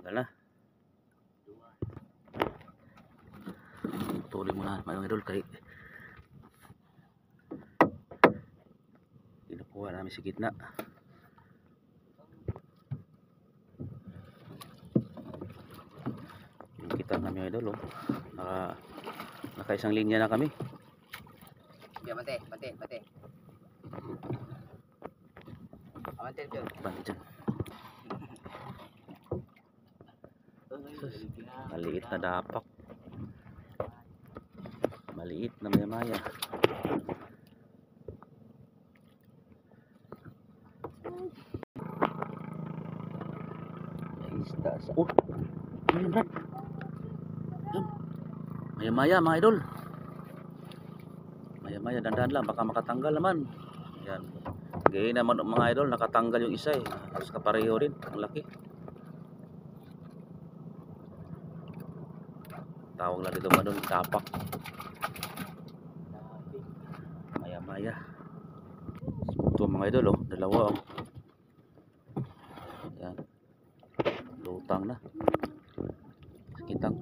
Tagal na. Tuloy muna mga idol kay kinukuha namin sa gitna. Yung kita namin idol oh. Naka-isang linya na kami. Ya, bate. Amantel dyan. Bante dyan. Maliit na dapak. Maliit na maya-maya. May isda sa... Oh! Ano Brad? Maya-maya mga idol. Maya-maya, dandan lang. Baka makatanggal naman. Yan. Gaya naman mga idol, nakatanggal yung isa eh. Tapos kapareho rin. Ang laki. Tawag lang dito mga idol, dapak. Maya-maya. Ito mga idol oh, dalawa oh. Yan. Lutang na. Sakitang.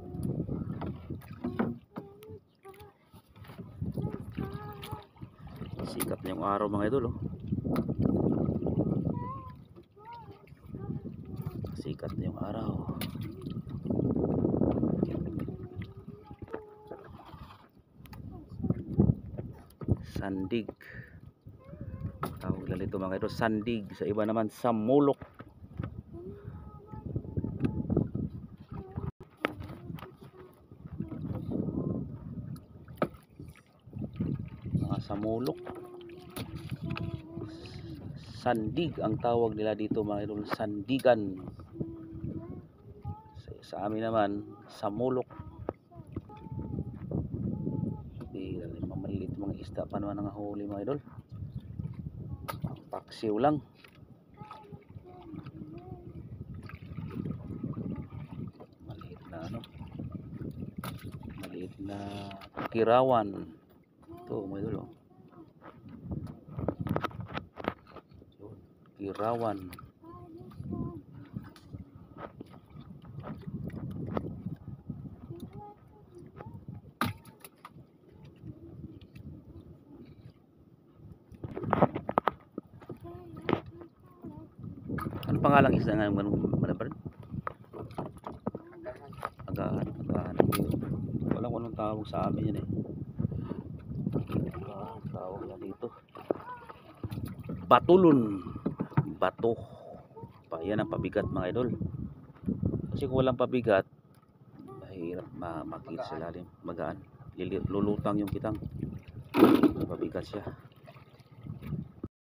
Sikat na yung araw mga idol oh. Sikat na yung araw. Sandig. Tawag lang ito mga idol, sandig. Sa iba naman samulok. Mga samulok. Sandig ang tawag nila dito mga idol, sandigan. Sa amin naman samulok. Mamaliit mga isda pa naman ang huli mga idol. Paksiw lang. Maliit na ano, maliit na kirawan. Ito mga idol oh. Kirawan. Ano pangalang isda nga Manabard? Agahan. Walang anong tawag sa amin yan eh. Tawag na dito. Batulon. Bato. Yan ang pabigat mga idol. Kasi kung walang pabigat, mahirap makita sa lalim. Magaan. Lulutang yung kitang. Pabigat siya.